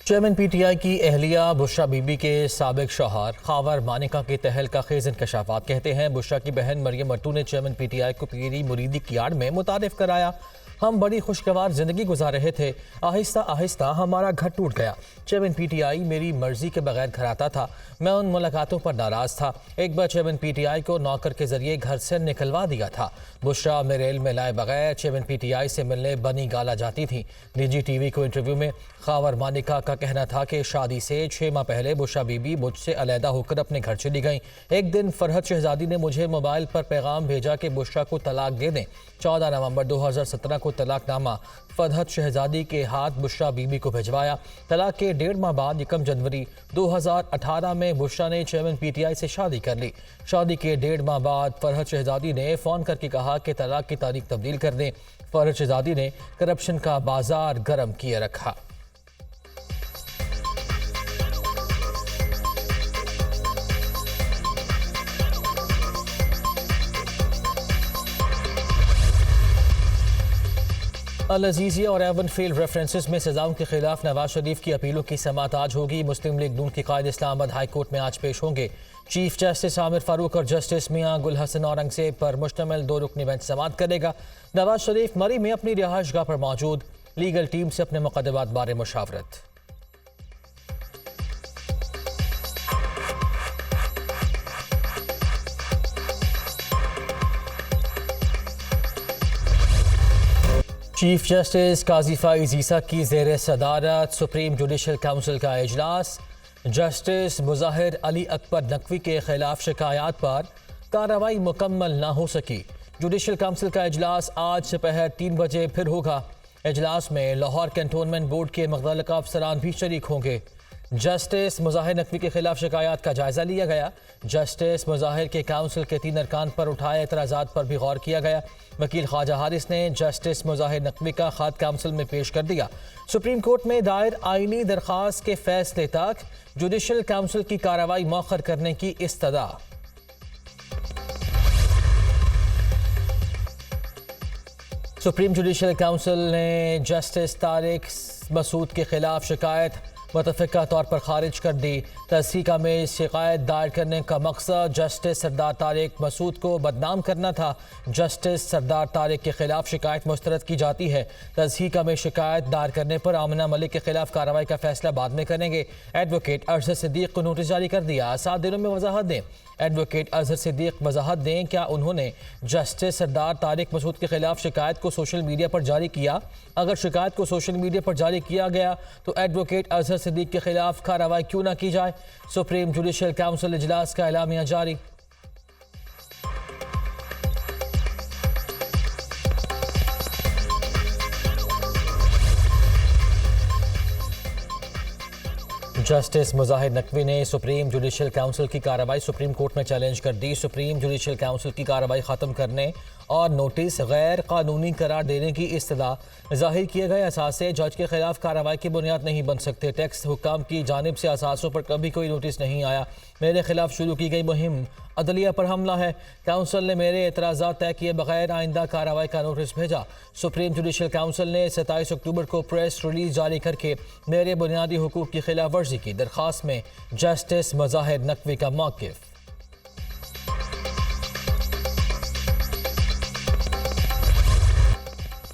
Chairman PTI की अहलिया बुशरा बीबी के साबिक शौहर खावर मानिका के तहलका खेज इंकशाफात कहते हैं बुशरा की बहन मरियम मट्टू ने चेयरमैन पीटीआई को पीरी मुरीदी की आड़ में मुतारिफ कराया। हम बड़ी खुशगवार जिंदगी गुजार रहे थे, आहिस्ता आहिस्ता हमारा घर टूट गया। चेयरमैन पीटीआई मेरी मर्जी के बगैर घर आता था, मैं उन मुलाकातों पर नाराज था। एक बार चेयरमैन पीटीआई को नौकर के जरिए घर से निकलवा दिया था। बुशरा मेरे इल्म में लाए बगैर चेयरमैन पीटीआई से मिलने बनी गाला जाती थी। निजी टीवी को इंटरव्यू में खावर मानिका का कहना था कि शादी से 6 माह पहले बुशरा बीबी मुझसे अलहदा होकर अपने घर चली गईं। एक दिन फरहत शहजादी ने मुझे मोबाइल पर पैगाम भेजा कि बुशरा को तलाक दे दें। 14 नवंबर 2017 को तलाकनामा फरहत शहजादी के हाथ बुशरा बीबी को भिजवाया। तलाक के 1.5 माह बाद 1 जनवरी 2018 में बुशरा ने चेयरमैन पीटीआई से शादी कर ली। शादी के 1.5 माह बाद फरहत शहजादी ने फ़ोन करके कहा कि तलाक की तारीख तब्दील कर दें। फरहत शहजादी ने करप्शन का बाजार गर्म किए रखा। अल अजीज़िया और एवनफील्ड रेफरेंसेस में सजाओं के खिलाफ नवाज शरीफ की अपीलों की समाअत आज होगी। मुस्लिम लीग नून के कायद इस्लामाबाद हाई कोर्ट में आज पेश होंगे। चीफ जस्टिस आमिर फारूक और जस्टिस मियां गुल हसन औरंगजेब पर मुश्तमिल 2 रुकनी बेंच समाअत करेगा। नवाज शरीफ मरी में अपनी रिहाइशगाह पर मौजूद, लीगल टीम से अपने मुकदमात बारे मुशावरत। चीफ जस्टिस काजी फाइज ईसा की ज़ेर सदारत सुप्रीम जुडिशल काउंसिल का इजलास। जस्टिस मुजाहिर अली अकबर नकवी के खिलाफ शिकायत पर कार्रवाई मुकम्मल ना हो सकी। जुडिशल काउंसिल का इजलास आज दोपहर 3 बजे फिर होगा। इजलास में लाहौर कैंटोनमेंट बोर्ड के मुतल्लिका अफसरान भी शरीक होंगे। जस्टिस मुजाहिर नकवी के खिलाफ शिकायत का जायजा लिया गया। जस्टिस मुजाहिर के काउंसिल के 3 अरकान पर उठाए एतराज़ात पर भी गौर किया गया। वकील ख्वाजा हारिस ने जस्टिस मुजाहिर नकवी का खत काउंसिल में पेश कर दिया। सुप्रीम कोर्ट में दायर आईनी दरख्वास्त के फैसले तक जुडिशल काउंसिल की कार्रवाई मौखर करने की इस्तदा। सुप्रीम जुडिशल काउंसिल ने जस्टिस तारिक मसूद के खिलाफ शिकायत मुतफ़िका तौर पर खारिज कर दी। तहसीका में शिकायत दायर करने का मकसद जस्टिस सरदार तारिक मसूद को बदनाम करना था। जस्टिस सरदार तारिक के खिलाफ शिकायत मुस्तरद की जाती है। तहसीका में शिकायत दायर करने पर आमना मलिक के खिलाफ कार्रवाई का फैसला बाद में करेंगे। एडवोकेट अजहर सिद्दीक को नोटिस जारी कर दिया। 7 दिनों में वजाहत दें। एडवोकेट अजहर सिद्दीक वजाहत दें, क्या उन्होंने जस्टिस सरदार तारिक मसूद के खिलाफ शिकायत को सोशल मीडिया पर जारी किया? अगर शिकायत को सोशल मीडिया पर जारी किया गया तो एडवोकेट अजहर सिद्दीक के खिलाफ कार्रवाई क्यों ना की जाए? सुप्रीम जुडिशल काउंसिल इजलास का एलामिया जारी। जस्टिस मुजाहिर नकवी ने सुप्रीम जुडिशल काउंसिल की कार्रवाई सुप्रीम कोर्ट में चैलेंज कर दी। सुप्रीम जुडिशल काउंसिल की कार्रवाई ख़त्म करने और नोटिस गैर कानूनी करार देने की इस्तदा जाहिर किए गए असासे जज के खिलाफ कार्रवाई की बुनियाद नहीं बन सकते। टैक्स हुक्काम की जानिब से असासों पर कभी कोई नोटिस नहीं आया। मेरे खिलाफ शुरू की गई मुहिम अदलिया पर हमला है। काउंसिल ने मेरे एतराज़ात तय किए बगैर आइंदा कार्रवाई का नोटिस भेजा। सुप्रीम जुडिशल काउंसिल ने 27 अक्टूबर को प्रेस रिलीज जारी करके मेरे बुनियादी हुकूक की खिलाफ वर्जी की। दरख्वास्त में जस्टिस मुजाहिर नकवी का मौक़िफ़।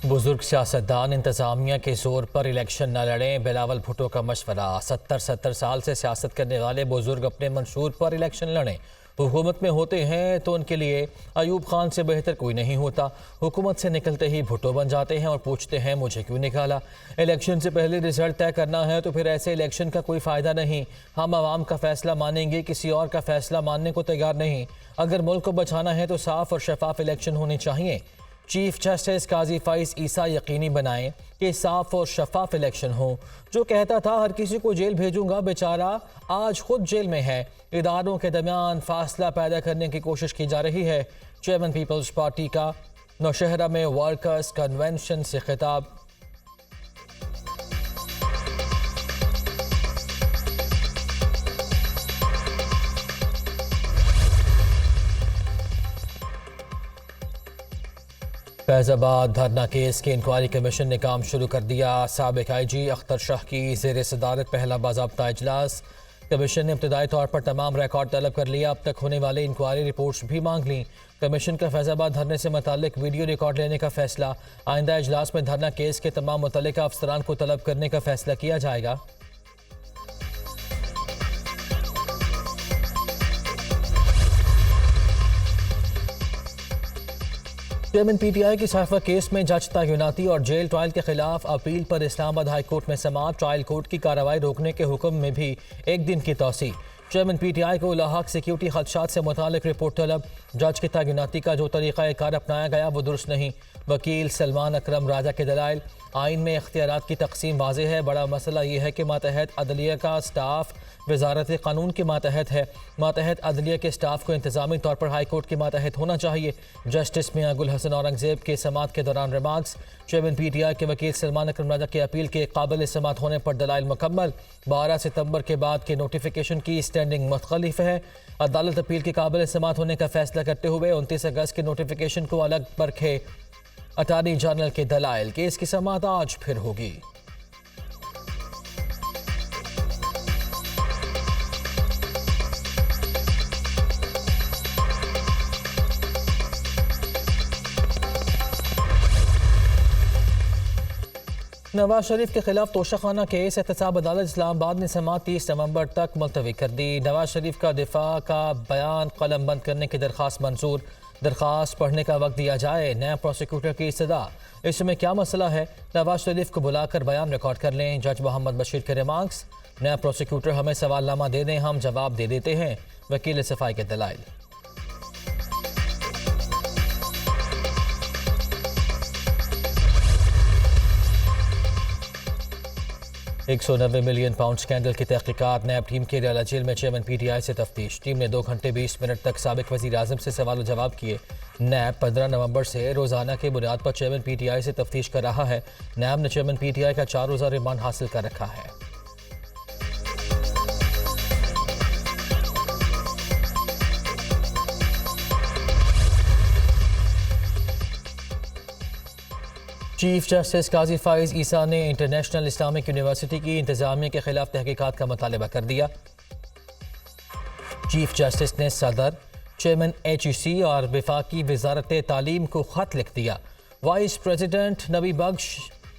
बुजुर्ग सियासतदान इंतज़ामिया के जोर पर इलेक्शन न लड़ें, बिलावल भुट्टो का मशवरा। 70 साल से सियासत करने वाले बुजुर्ग अपने मंशूर पर इलेक्शन लड़ें। हुकूमत में होते हैं तो उनके लिए अयूब खान से बेहतर कोई नहीं होता। हुकूमत से निकलते ही भुट्टो बन जाते हैं और पूछते हैं मुझे क्यों निकाला। इलेक्शन से पहले रिजल्ट तय करना है तो फिर ऐसे इलेक्शन का कोई फ़ायदा नहीं। हम आवाम का फ़ैसला मानेंगे, किसी और का फ़ैसला मानने को तैयार नहीं। अगर मुल्क को बचाना है तो साफ़ और शफाफ इलेक्शन होने चाहिए। चीफ जस्टिस काजी फाइज ईसा यकीनी बनाएं कि साफ और शफाफ इलेक्शन हो। जो कहता था हर किसी को जेल भेजूंगा, बेचारा आज खुद जेल में है। इदारों के दरमियान फासला पैदा करने की कोशिश की जा रही है। चेयरमैन पीपल्स पार्टी का नौशहरा में वर्कर्स कन्वेंशन से खिताब। फैजाबाद धरना केस के इंक्वायरी कमीशन ने काम शुरू कर दिया। साबिक IG अख्तर शाह की ज़ेर सदारत पहला बाज़ाब्ता इजलास। कमीशन ने इब्तदाई तौर पर तमाम रिकॉर्ड तलब कर लिया। अब तक होने वाली इंक्वायरी रिपोर्ट्स भी मांग ली। कमीशन का फैजाबाद धरने से मुतालिक वीडियो रिकॉर्ड लेने का फैसला। आइंदा इजलास में धरना केस के तमाम मुतल्लिका अफसरान को तलब करने का फैसला किया जाएगा। चेयरमैन PTI की साइफा केस में जज तैनाती और जेल ट्रायल के खिलाफ अपील पर इस्लामाबाद हाई कोर्ट में समाअत। ट्रायल कोर्ट की कार्रवाई रोकने के हुक्म में भी एक दिन की तौसी। चेयरमैन PTI को लाहक सिक्योरिटी खदशात से मुतालिक रिपोर्ट तलब। जज की तैनाती का जो तरीक़ा कार अपनाया गया वो दुरुस्त नहीं। वकील सलमान अकरम राजा के दलाइल। आइन में इख्तियारात की तकसीम वाज़ेह है। बड़ा मसला यह है कि मातहत अदलिया का स्टाफ वजारत कानून के मातहत है। मातहत अदलिया के स्टाफ को इंतजामी तौर पर हाई कोर्ट के मातहत होना चाहिए। जस्टिस मियां गुल हसन औरंगजेब के समात के दौरान रिमार्क्स। चेयरमैन PTI के वकील सलमान अकरम राजा की अपील के काबिल समात होने पर दलाइल मुकम्मल। 12 सितंबर के बाद के नोटिफिकेशन की स्टैंडिंग मुख्तलिफ है। अदालत अपील के काबिल समात होने का फैसला करते हुए 29 अगस्त के नोटिफिकेशन को अलग परखे। अटार्नी जनरल के दलाइल। केस की समात आज फिर होगी। नवाज शरीफ के खिलाफ तोशाखाना केस एहतसाब अदालत इस्लामाबाद ने समाअत 30 नवंबर तक मुलतवी कर दी। नवाज शरीफ का दिफा का बयान कलम बंद करने की दरख्वास्त मंजूर। दरख्वास्त पढ़ने का वक्त दिया जाए। नया प्रोसिक्यूटर की इस्तदा। इसमें क्या मसला है? नवाज शरीफ को बुलाकर बयान रिकॉर्ड कर लें। जज मोहम्मद बशीर के रिमार्क्स। नया प्रोसिक्यूटर हमें सवालनामा दे दें, हम जवाब दे देते हैं। वकील सफाई के दलाइल। 190 मिलियन पाउंड स्कैंडल की तहकीकात। नैब टीम के रियाला जेल में चेयरमैन PTI से तफ्तीश। टीम ने 2 घंटे 20 मिनट तक साबिक वज़ीर आज़म से सवाल जवाब किए। नैब 15 नवंबर से रोज़ाना के बुनियाद पर चेयरमैन PTI से तफ्तीश कर रहा है। नैब ने चेयरमैन PTI का 4 रोज़ा रिमांड हासिल कर रखा है। चीफ जस्टिस काजी फाइज ईसा ने इंटरनेशनल इस्लामिक यूनिवर्सिटी की इंतजामिया के खिलाफ तहकीकात का मुतालबा कर दिया। चीफ जस्टिस ने सदर, चेयरमैन HEC और वफाकी वजारत तालीम को खत लिख दिया। वाइस प्रेसिडेंट नबी बख्श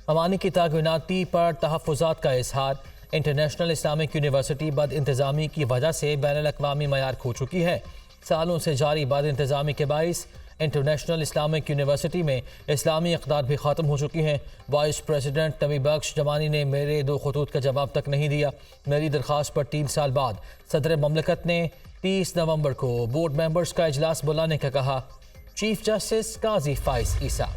अमानी की तैनाती पर तहफ़्फ़ुज़ात का इजहार। इंटरनेशनल इस्लामिक यूनिवर्सिटी बद इंतज़ामी की वजह से बैनुल-अक़वामी मयार खो चुकी है। सालों से जारी बद इंतज़ामी के बाइस इंटरनेशनल इस्लामिक यूनिवर्सिटी में इस्लामी इक़दार भी ख़त्म हो चुकी हैं। वाइस प्रेसिडेंट नबी बख्श जमानी ने मेरे 2 खतूत का जवाब तक नहीं दिया। मेरी दरख्वास्त पर 3 साल बाद सदर ममलकत ने 30 नवंबर को बोर्ड मेंबर्स का इजलास बुलाने का कहा। चीफ जस्टिस काजी फाइज ईसा।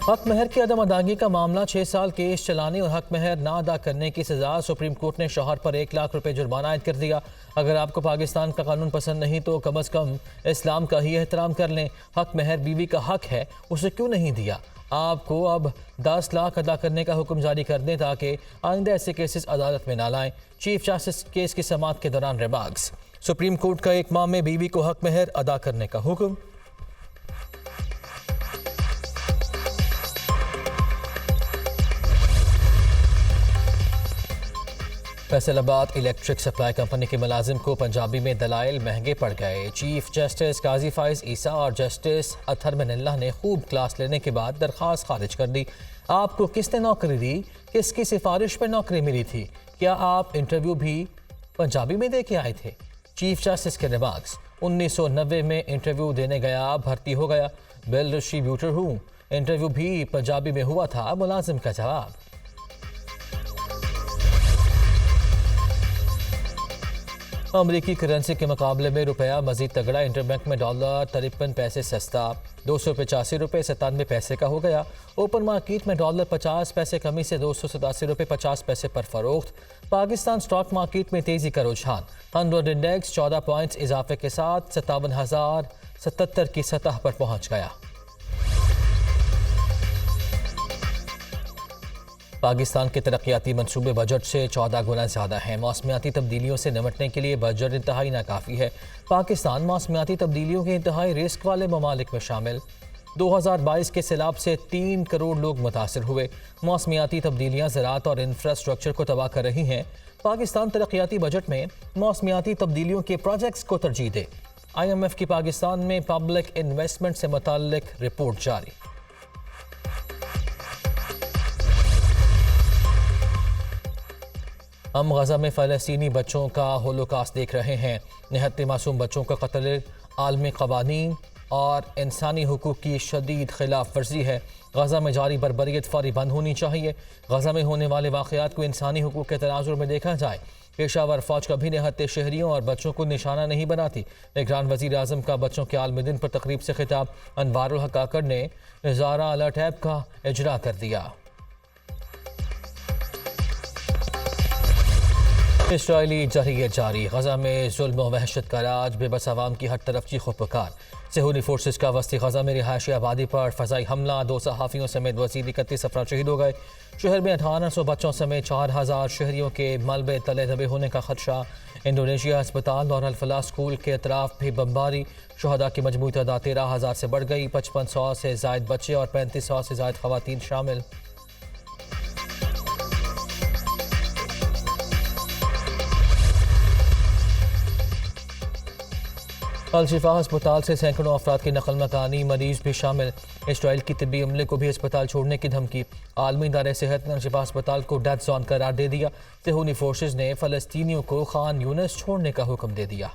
हक महर की अदम अदायगी का मामला 6 साल केस चलाने और हक महर ना अदा करने की सजा। सुप्रीम कोर्ट ने शौहर पर 1 लाख रुपए जुर्माना आयद कर दिया। अगर आपको पाकिस्तान का कानून पसंद नहीं तो कम अज़ कम इस्लाम का ही एहतराम कर लें। हक महर बीवी का हक है, उसे क्यों नहीं दिया? आपको अब 10 लाख अदा करने का हुक्म जारी कर दें ताकि आइंदा ऐसे केसेस अदालत में ना लाएं। चीफ जस्टिस केस की समाअत के दौरान रिमार्क्स। सुप्रीम कोर्ट का 1 माह में बीवी को हक महर अदा करने का हुक्म। फैसलाबाद इलेक्ट्रिक सप्लाई कंपनी के मुलाजिम को पंजाबी में दलाइल महंगे पड़ गए। चीफ जस्टिस काजी फाइज ईसा और जस्टिस अतहर मिनल्लाह ने खूब क्लास लेने के बाद दरख्वास्त खारिज कर दी। आपको किसने नौकरी दी? किसकी सिफारिश पर नौकरी मिली थी? क्या आप इंटरव्यू भी पंजाबी में दे के आए थे? चीफ जस्टिस के रिमार्क्स। 1990 में इंटरव्यू देने गया, भर्ती हो गया, बिल डिस्ट्रीब्यूटर हूँ। इंटरव्यू भी पंजाबी में हुआ था। मुलाजिम का जवाब। अमरीकी करेंसी के मुकाबले में रुपया मजीद तगड़ा। इंटरबैंक में डॉलर 53 पैसे सस्ता 285 रुपये 97 पैसे का हो गया। ओपन मार्केट में डॉलर 50 पैसे कमी से 287 रुपये 50 पैसे पर फरोख्त। पाकिस्तान स्टॉक मार्केट में तेजी का रुझान। 100 इंडेक्स 14 पॉइंट्स इजाफे के साथ 57,077 की सतह पर पहुंच गया। पाकिस्तान के तरक्याती मंसूबे बजट से 14 गुना ज़्यादा हैं। मौसमियाती तब्दीलियों से निपटने के लिए बजट इंतहाई नाकाफ़ी है। पाकिस्तान मौसमियाती तब्दीलियों के इंतहाई रिस्क वाले ममालिक में शामिल। 2022 के सैलाब से 3 करोड़ लोग मुतासिर हुए। मौसमियाती तब्दीलियां ज़राअत और इंफ्रास्ट्रक्चर को तबाह कर रही हैं। पाकिस्तान तरक्याती बजट में मौसमियाती तब्दीलियों के प्रोजेक्ट्स को तरजीह दे। IMF की पाकिस्तान में पब्लिक इन्वेस्टमेंट से मुताल्लिक रिपोर्ट जारी। हम गजा में फ़लस्तीनी बच्चों का होलोकास्ट देख रहे हैं। निहत्ते मासूम बच्चों का कत्ल आलमी क़वानीन और इंसानी हुकूक की शदीद खिलाफ वर्जी है। गजा में जारी बर्बरियत फौरी बंद होनी चाहिए। गजा में होने वाले वाक़यात को इंसानी हुकूक के तनाजुर में देखा जाए। पेशावर फ़ौज कभी निहत्ते शहरियों और बच्चों को निशाना नहीं बनाती। निगरान वज़ीर आज़म का बच्चों के आलमी दिन पर तकरीब से खिताब। अनवारुल हक काकड़ ने नज़ारा अलर्ट ऐप का इजरा कर दिया। इसराइली जहरीत जारी। गजा में जुल्म व वहशत का राज, बेबस आवाम की हर तरफ चीखो पुकार। सेहूनी फोर्सेस का वस्ती गजा में रिहायशी आबादी पर फ़ज़ाई हमला, 2 सहाफ़ियों समेत मज़ीद 31 अफराद शहीद हो गए। शहर में 1800 बच्चों समेत 4000 शहरियों के मलबे तले दबे होने का खदशा। इंडोनेशिया अस्पताल और अल-फलाह स्कूल के अतराफ भी बमबारी। शुहदा की मजमूई तादाद 13,000 से बढ़ गई। 5500 से ज़ायद बच्चे और 3500 से ज़ायद ख़वातीन शामिल। अल-शिफा अस्पताल से सैकड़ों अफराद की नकल मकानी, मरीज भी शामिल। इसराइल की तिब्बी अमले को भी अस्पताल छोड़ने की धमकी। आलमी इदारे सेहत ने अल-शिफा अस्पताल को डेथ जोन करार दे दिया। सेहूनी फोर्सेज ने फ़लस्तीनियों को खान यूनिस छोड़ने का हुक्म दे दिया।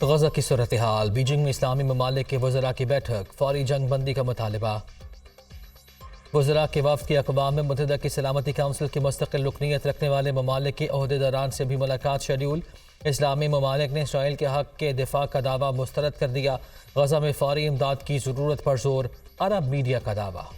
गजा की सूरत हाल। बीजिंग में इस्लामी ममालिक के वज़रा की बैठक, फौरी जंग बंदी का मुतालबा। वज़रा के वफ़द की अक़वाम मुत्तहिदा की सलामती काउंसिल की मुस्तक़िल रुकनीत रखने वाले ममालिक के अहदेदारान से भी मुलाकात शेड्यूल। इस्लामी ममालिक ने इसराइल के हक़ के दिफा का दावा मुस्तरद कर दिया। गजा में फ़ौरी इमदाद की ज़रूरत पर जोर, अरब मीडिया का दावा।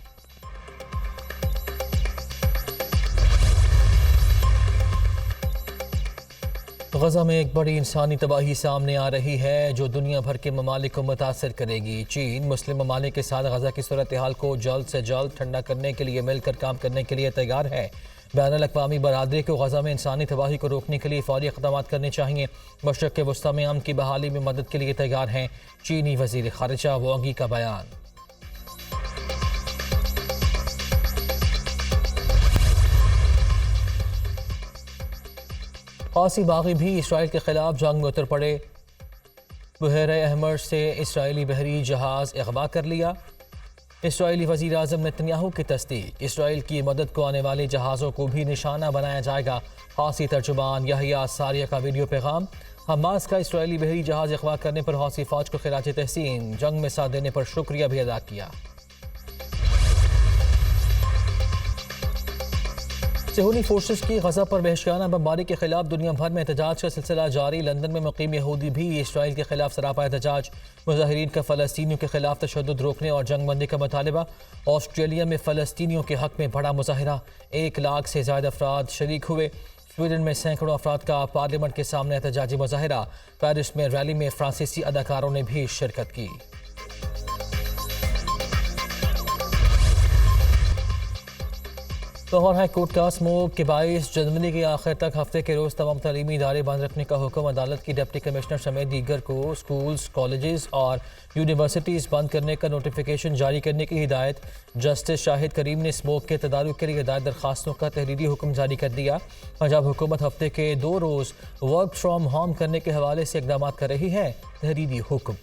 गजा में एक बड़ी इंसानी तबाही सामने आ रही है जो दुनिया भर के ममालिक को मुतासर करेगी। चीन मुस्लिम ममालिक के साथ गजा की सूरत हाल को जल्द से जल्द ठंडा करने के लिए मिलकर काम करने के लिए तैयार है। बैनुल-अक़वामी बरादरी को गजा में इंसानी तबाही को रोकने के लिए फौरी इक़दामात करने चाहिए। मशरिक़ वस्ता में अमन की बहाली में मदद के लिए तैयार हैं। चीनी वज़ीर ख़ारिजा वांगी का बयान। हौसी बागी भी इसराइल के खिलाफ जंग में उतर पड़े। बहर अहमर से इसराइली बहरी जहाज़ अगवा कर लिया। इसराइली वज़ीर आज़म नेतन्याहू की तस्दीक। इसराइल की मदद को आने वाले जहाज़ों को भी निशाना बनाया जाएगा। हौसी तर्जुमान याहिया सारिया का वीडियो पैगाम। हमास का इसराइली बहरी जहाज़ अगवा करने पर हौसी फ़ौज को खिराज तहसीन, जंग में साथ देने पर शुक्रिया भी अदा किया। सेहूनी फोर्सेस की गजा पर वहशियाना बमबारी के खिलाफ दुनिया भर में एहतजाज का सिलसिला जारी। लंदन में मुकीम यहूदी भी इसराइल के खिलाफ सरापा एहतजाज। मुजाहिरीन का फ़लस्तीनियों के खिलाफ तशद्दुद रोकने और जंग बंदी का मुतालबा। ऑस्ट्रेलिया में फ़लस्तीनियों के हक़ में बड़ा मुजाहिरा, 1 लाख से ज़्यादा अफराद शरीक हुए। स्वीडन में सैकड़ों अफराद का पार्लियामेंट के सामने एहतजाजी मुजाहिरा। पेरिस में रैली में फ्रांसीसी अदाकारों ने भी शिरकत की। लाहौर हाई कोर्ट का स्मोक के 22 जनवरी के आखिर तक हफ्ते के रोज़ तमाम तालीमी इदारे बंद रखने का हुक्म। अदालत की डिप्टी कमिश्नर समेत दीगर को स्कूल्स, कॉलेजेस और यूनिवर्सिटीज़ बंद करने का नोटिफिकेशन जारी करने की हिदायत। जस्टिस शाहिद करीम ने स्मोक के तदारुक के लिए हिदायत दरखास्तों का तहरीरी हुक्म जारी कर दिया। पंजाब हुकूमत हफ्ते के 2 रोज़ वर्क फ्राम होम करने के हवाले से इक़दाम कर रही है। तहरीरी हुक्म